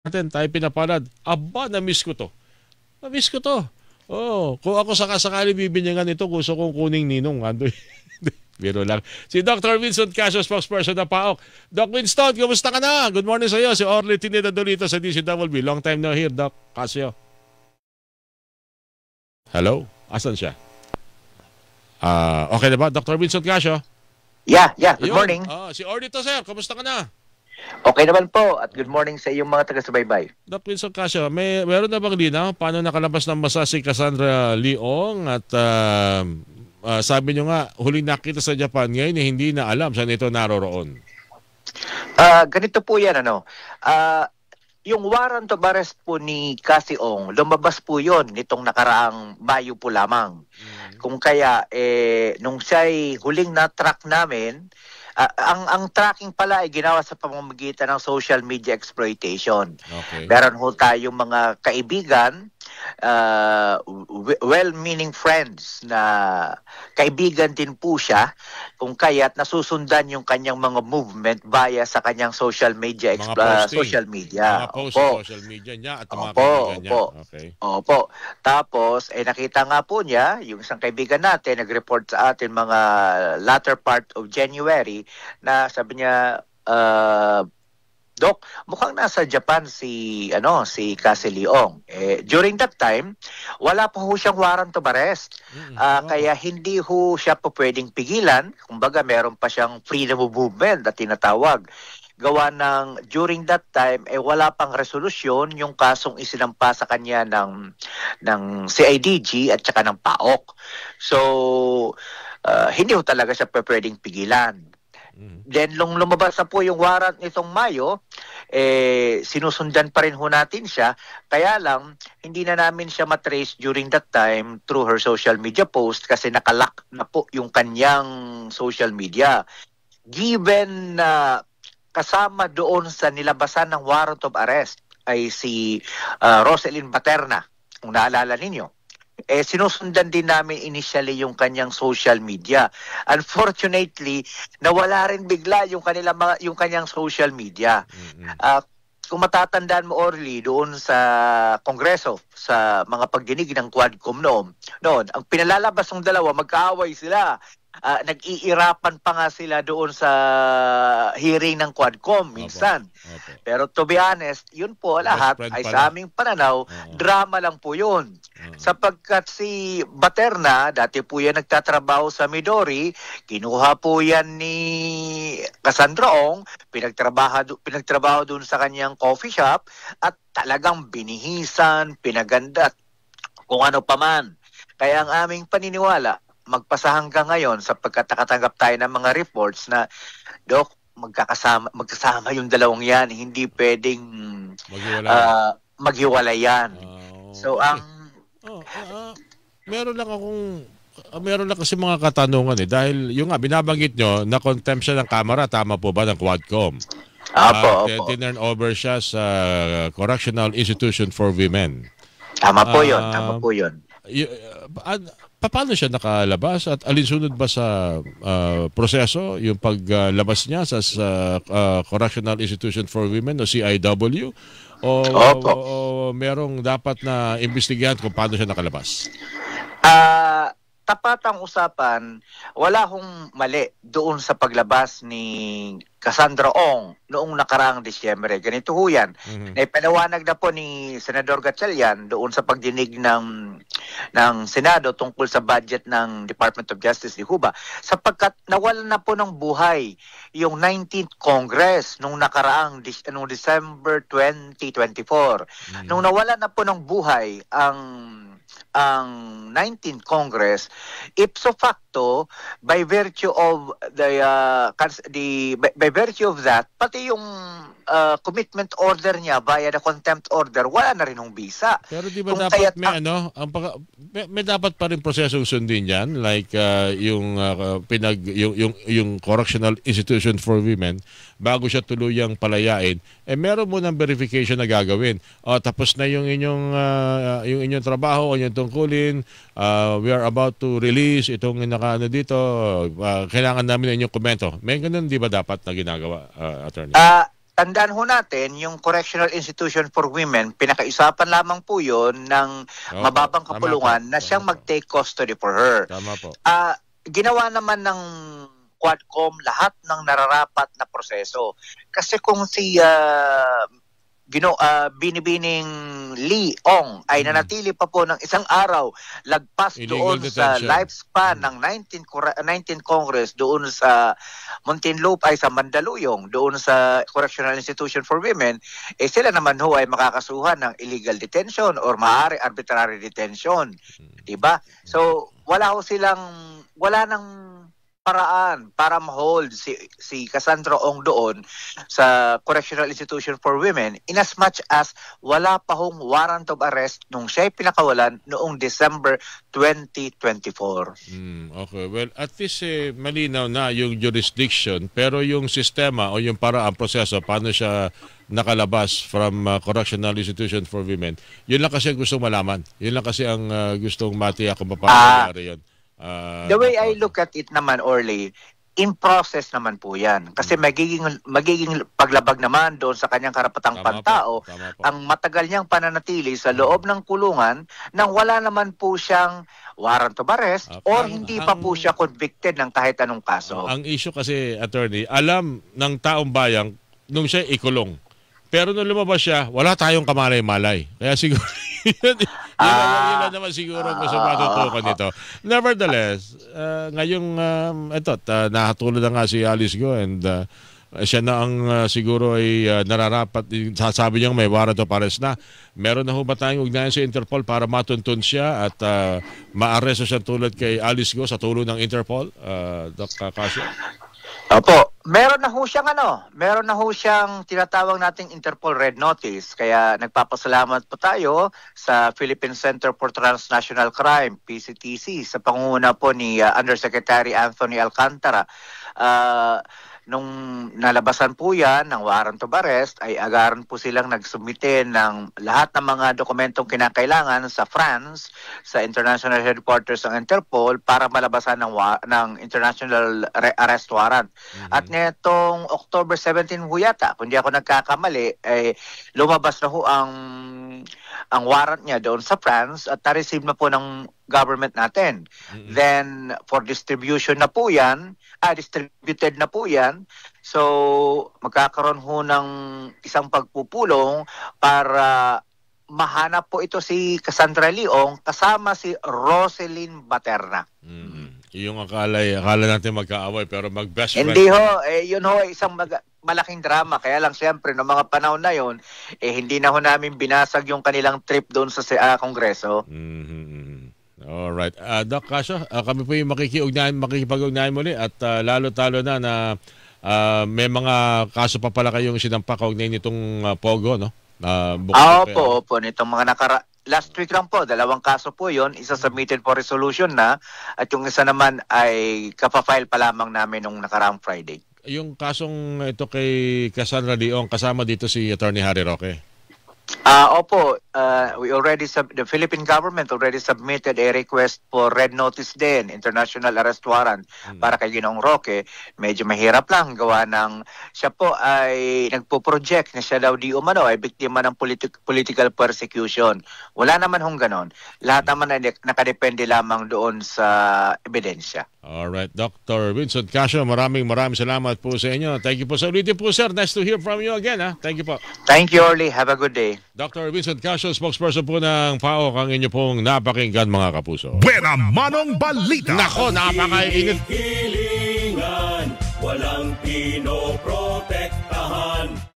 natin tayo pinapalad. Aba, na-miss ko to. Na-miss ko to. Oh, kung ako sakasakali bibinyangan ito, gusto kong kuning ninong. Andoy. Biro lang. Si Dr. Winston Casio, spokesperson na PAOK. Doc Winston, kumusta ka na? Good morning sa iyo. Si Orly Tineda Dolito sa DCWB. Long time no here, Doc Casio. Hello? Asan siya? Okay na ba, Dr. Winston Casio? Yeah. Good morning. Si Orly to, sir. Kumusta ka na? Okay naman po at good morning sa iyong mga taga-subaybay. Dr. Winston Casio, meron na bang linaw? Paano nakalabas ng masa si Cassandra Leong? At sabi nyo nga, huling nakita sa Japan ngayon, hindi na alam saan ito naroroon. Ganito po yan, yung warrant of arrest po ni Cassie Ong, lumabas po yon nitong nakaraang Mayo po lamang. Kung kaya, nung siya'y huling na-track namin, ang tracking pala ay ginawa sa pamamagitan ng social media exploitation. Okay. Meron ho tayong mga kaibigan, well-meaning friends na kaibigan din po siya, kung kaya't nasusundan yung kanyang mga movement via sa kanyang social media social media. Mga post sa social media niya at mga kaibigan niya. Okay. Opo. Tapos nakita nga po niya yung isang kaibigan natin nag-report sa atin mga latter part of January na sabi niya, Doc, mukhang nasa Japan si Cassie Leong. During that time, wala pa ho siyang warrant of arrest. Kaya hindi ho siya po pwedeng pigilan. Kumbaga, meron pa siyang freedom of movement na tinatawag. Gawa ng during that time wala pang resolusyon yung kasong isinampa sa kanya ng CIDG at saka ng PAOK. So hindi ho talaga siya pwedeng pigilan. Then, nung lumabas na po yung warrant nitong Mayo, sinusundan pa rin ho natin siya. Kaya lang, hindi na namin siya matrace during that time through her social media post kasi nakalock na po yung kanyang social media. Given na kasama doon sa nilabasan ng warrant of arrest ay si Roselyn Baterna, kung naalala ninyo. Sinusundan din namin initially yung kanyang social media. Unfortunately, nawala rin bigla yung kanyang social media. Kung matatandaan mo, Orly, doon sa Kongreso, sa mga pagdinig ng Quadcom noon, ang pinalalabas ng dalawa, magkaaway sila. Nag-iirapan pa nga sila doon sa hearing ng Quadcom minsan. Pero to be honest, yun po lahat ay sa aming pananaw, drama lang po yun. Sapagkat si Baterna, dati po yan nagtatrabaho sa Midori, kinuha po yan ni Cassandra Ong, pinagtrabaho doon sa kanyang coffee shop at talagang binihisan, pinaganda, kung ano pa man. Kaya ang aming paniniwala, magpasa hanggang ngayon sapagkat nakatanggap tayo ng mga reports na, Doc, magkasama yung dalawang yan, hindi pwedeng maghiwalay yan. So, meron lang kasi mga katanungan dahil yung nga binabanggit nyo na contempt siya ng kamera, tama po ba ng Quadcom? Opo. Tinurn over siya sa Correctional Institution for Women. Tama po yun. Paano siya nakalabas at alinsunod ba sa proseso yung paglabas niya sa Correctional Institution for Women o CIW? O merong dapat na imbestigahan kung paano siya nakalabas? Tapat ang usapan, wala hong mali doon sa paglabas ni Cassandra Ong noong nakaraang Disyembre. Ganito ho yan. Naipanawanag na po ni Senador Gatchalian doon sa pagdinig ng Senado tungkol sa budget ng Department of Justice ni Huba sapagkat nawalan na po ng buhay yung 19th Congress nung nakaraang December 2024. Nung nawalan na po ng buhay ang 19th Congress, ipso facto, by virtue of by virtue of that, pati yung commitment order niya via the contempt order, wala na rin ng visa. Pero di ba dapat may dapat pa rin prosesong sundin yan, like yung Correctional Institution for Women, bago siya tuluyang palayain, meron mo ng verification na gagawin. Tapos na yung inyong trabaho, inyong tungkulin, we are about to release itong nakaano dito, kailangan namin ng inyong komento. May ganun di ba dapat na ginagawa, attorney? tandaan ho natin, yung Correctional Institution for Women, pinakaisapan lamang po yun ng mababang kapulungan na siyang mag-take custody for her. Tama po. Ginawa naman ng Quadcom lahat ng nararapat na proseso. Kasi kung si Binibining Lee Ong ay nanatili pa po ng isang araw lagpas Illegal doon sa detention. lifespan ng 19 Congress doon sa Muntinlupa ay sa Mandaluyong doon sa Correctional Institution for Women, sila naman ho ay makakasuhan ng illegal detention or maaari arbitrary detention, diba? So wala nang paraan para ma-hold si Cassandra Ong doon sa Correctional Institution for Women inasmuch as wala pa hong warrant of arrest nung siya'y pinakawalan noong December 2024. Okay, well, at least malinaw na yung jurisdiction, pero yung sistema o yung paraan, proseso, paano siya nakalabas from Correctional Institution for Women, yun lang kasi ang gustong malaman. Yun lang kasi ang gustong matiyak kung paano nangyari yun. The way I look at it naman, Orly, in process naman po yan. Kasi magiging paglabag naman doon sa kanyang karapatang pantao ang matagal niyang pananatili sa loob ng kulungan nang wala naman po siyang warrant of arrest or hindi pa po siya convicted ng kahit anong kaso. Ang issue kasi, attorney, alam ng taong bayan nung siya ikulong. Pero nung lumabas siya, wala tayong kamalay-malay. Kaya siguro, yun lang naman siguro kung sa matutukan nito. Nevertheless, ngayong, nakatulad na nga si Alice Go and siya na ang siguro ay nararapat, sasabi niya may warrant of arrest na. Meron na ho ba tayong ugnayan sa Interpol para matuntun siya at maaresto siya tulad kay Alice Go sa tulong ng Interpol, Doc Casio? Opo, meron na ho siyang tinatawag nating Interpol Red Notice. Kaya nagpapasalamat po tayo sa Philippine Center for Transnational Crime, PCTC, sa pangunguna po ni Undersecretary Anthony Alcantara. Nung nalabasan po yan ng warrant of arrest, ay agaran po silang nagsubmite ng lahat ng mga dokumentong kinakailangan sa France, sa international headquarters ng Interpol para malabasan ng international arrest warrant. At netong October 17 ho yata, kung di ako nagkakamali, ay lumabas na ho ang warrant niya doon sa France at na-receive na po ng government natin. Then, for distribution na po yan, distributed na po yan. So, magkakaroon ho ng isang pagpupulong para mahanap po ito si Cassandra Leong kasama si Roselyn Baterna. Yung akala natin magkaaway pero mag-best friend. Hindi ho, yun ho, isang malaking drama. Kaya lang siyempre, noong mga panahon na yun, hindi na ho namin binasag yung kanilang trip doon sa Kongreso. Alright. Doc Casio, kami po yung makikipag-ugnayan muli at lalo-talo na may mga kaso pa pala kayong sinampak kaugnay nitong Pogo, no? Opo, nitong mga last week lang po, 2 kaso po yon, isa submitted for resolution na at yung isa naman ay kapafile pa lamang namin nung nakaraang Friday. Yung kasong ito kay Cassandra Leong, kasama dito si Attorney Harry Roque? Opo, the Philippine government already submitted a request for red notice din, international arrest warrant para kay Ginoong Roque. Medyo mahirap lang gawa ng siya po ay nagpo-project na siya daw di umano ay biktima ng political persecution. Wala naman hong ganon. Lahat naman ay nakadepende lamang doon sa ebidensya. Alright, Dr. Vincent Casio, maraming salamat po sa inyo. Thank you po sa ulitin po, sir. Nice to hear from you again. Thank you po. Thank you, Orly. Have a good day. Dr. Vincent Casio, spokesperson po ng PAOK, ang inyo pong napakinggan, mga kapuso. Buena manong balita. Nako, napakainit. Hilingan, walang pinoprotektahan.